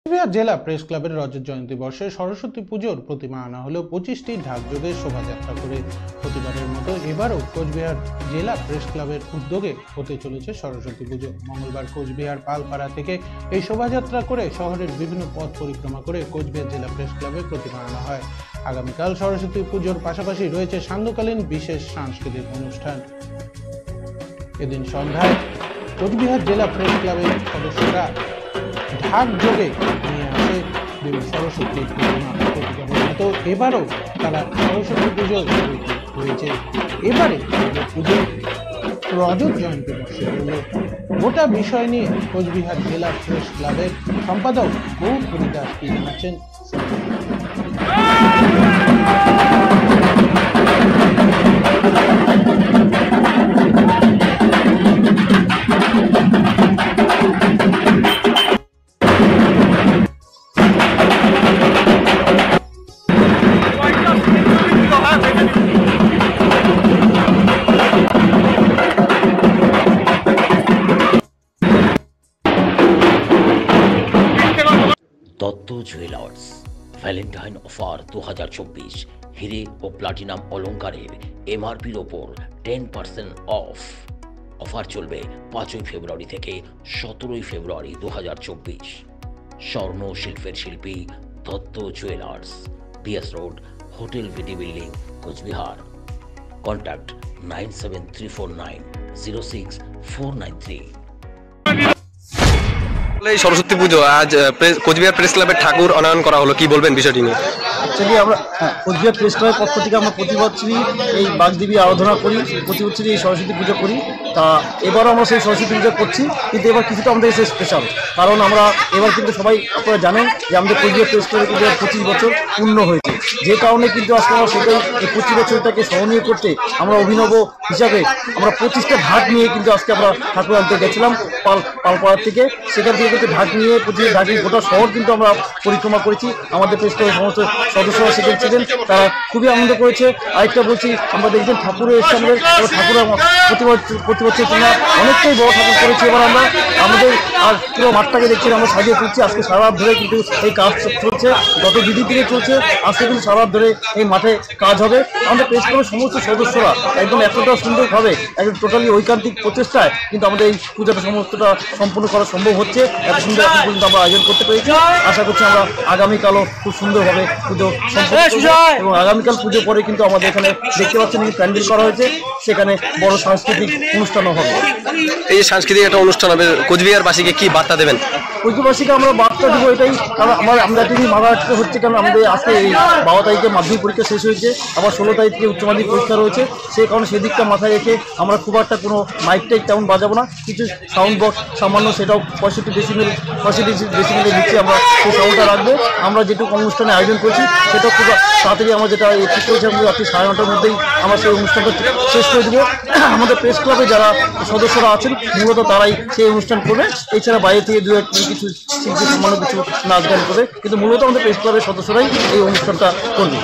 কোচবিহার জেলা প্রেস ক্লাবের রজত জয়ন্তী বর্ষে সরস্বতী পুজোর প্রতিমা আনা হলো 25টি ঢাকযোগে শোভাযাত্রা করে। প্রতিবারের মতো এবারও কোচবিহার জেলা প্রেস ক্লাবের উদ্যোগে হতে চলেছে সরস্বতী পুজো। মঙ্গলবার কোচবিহার পালপাড়া থেকে এই শোভাযাত্রা করে শহরের বিভিন্ন পথ পরিক্রমা করে কোচবিহার জেলা প্রেস ক্লাবে প্রতিমা আনা হয়। আগামীকাল সরস্বতী পুজোর পাশাপাশি রয়েছে সান্ধ্যকালীন বিশেষ সাংস্কৃতিক অনুষ্ঠান। এদিন সন্ধ্যায় কোচবিহার জেলা প্রেস ক্লাবের সদস্যরা ঢাকযোগে নিয়ে আসে দেবী সরস্বতীর প্রতিমা। প্রতিবারের মতো এবারও তারা সরস্বতী পুজো হয়েছে। এবারে পুজোর রজত জয়ন্তী বর্ষে হল। গোটা বিষয় নিয়ে কোচবিহার জেলা প্রেস ক্লাবের সম্পাদক গৌর হরিদাস কি জানাচ্ছেন। দত্ত জুয়েলার্স ভ্যালেন্টাইন অফার 2024 হিরে ও প্লাটিনাম অলংকারের এমআরপির ওপর 10% অফ। অফার চলবে 5 ফেব্রুয়ারি থেকে 17 ফেব্রুয়ারি 2024। স্বর্ণ শিল্পের শিল্পী Dutta jewellers, BS road, hotel VT building, Coochbehar. Contact 9734906493। Saraswati puja আজ কোচবিহার প্রেস ক্লাবের ঠাকুর অনায়ন করা হলো, কি বলবেন বিষয়টি নিয়ে? অ্যাকচুয়ালি আমরা কোচবিহার প্রেস ক্লাবের পক্ষ থেকে আমরা প্রতি বছরই এই বাগদেবী আরাধনা করি, প্রতি বছরই এই সরস্বতী পুজো করি। তা এবারও আমরা সেই সরস্বতী পুজো করছি, কিন্তু এবার কিছুটা আমাদের সেই স্পেশাল, কারণ আমরা এবার কিন্তু সবাই আপনারা জানেন যে আমাদের কোচবিহার প্রেস ক্লাবে কিন্তু 25 বছর পূর্ণ হয়েছে। যে কারণে কিন্তু আজকে আমরা সেটাই এই 25 বছরটাকে স্মরণীয় করতে আমরা অভিনব হিসাবে আমরা 25টা ঢাক নিয়ে কিন্তু আজকে আমরা ঠাকুর আনতে গেছিলাম পালপাড়ার থেকে। সেখান থেকে কিন্তু ঢাক নিয়ে 25 ঢাক নিয়ে গোটা শহর কিন্তু আমরা পরিক্রমা করেছি। আমাদের প্রেস ক্লাবের সমস্ত সদস্যরা সেখানে ছিলেন, তারা খুবই আনন্দ করেছে। আরেকটা বলছি, আমরা দেখবেন ঠাকুরের এসে আমাদের ঠাকুর প্রতি বছর তোমরা অনেকটাই বড় ঠাকুর করেছি। এবার আমরা আমাদের আর পুরো মাঠটাকে দেখছি আমরা সাজিয়ে তুলছি। আজকে সারা রাত ধরে কিন্তু এই কাজ চলছে, গত দুদিন থেকে চলছে। আজকে কিন্তু সারা রাত ধরে এই মাঠে কাজ হবে। আমাদের প্রেস ক্লাবের সমস্ত সদস্যরা একদম এতটা সুন্দরভাবে একদম টোটালি ঐকান্তিক প্রচেষ্টায় কিন্তু আমাদের এই পুজোটা সমস্তটা সম্পূর্ণ করা সম্ভব হচ্ছে। এত সুন্দর এখন পর্যন্ত আমরা আয়োজন করতে পেরেছি। আশা করছি আমরা আগামীকালও খুব সুন্দরভাবে পুজো সম্পন্ন এবং আগামীকাল পুজো পরে কিন্তু আমাদের এখানে দেখতে পাচ্ছেন প্যান্ডেল করা হয়েছে, সেখানে বড় সাংস্কৃতিক অনুষ্ঠানও হবে। এই সাংস্কৃতিক একটা অনুষ্ঠান হবে, কোচবিহারবাসীকে কি বার্তা দেবেন? কোচবিহারবাসীকে আমরা বার্তা দেবো এটাই, কারণ আমরা তিনি মাথা রাখতে হচ্ছে, কারণ আমাদের আজকে এই 12 তারিখে মাধ্যমিক পরীক্ষা শেষ হয়েছে, আবার 16 তারিখে উচ্চ মাধ্যমিক পরীক্ষা রয়েছে। সেই কারণে সেদিকটা মাথায় রেখে আমরা খুব একটা কোনো মাইক টাইক তেমন বাজাবো না, কিছু সাউন্ড বক্স সামান্য, সেটাও 65 ডেসিমেলে নিচে আমরা সেই সাউন্ডটা রাখবো। আমরা যেটুকু অনুষ্ঠানে আয়োজন করছি সেটা খুব তাড়াতাড়ি আমরা যেটা ঠিক করেছি রাত্রি 9:30টার মধ্যেই আমরা সেই অনুষ্ঠানটা শেষ করে দেবো। আমাদের প্রেস ক্লাবে যারা সদস্যরা আছেন মূলত তারাই সেই অনুষ্ঠান করবে, এছাড়া বাইরে থেকে দু একটি কিছু শিল্পী সামান্য কিছু নাচ গান করবে, কিন্তু মূলত আমাদের প্রেস ক্লাবের সদস্যরাই এই অনুষ্ঠানটা করবে।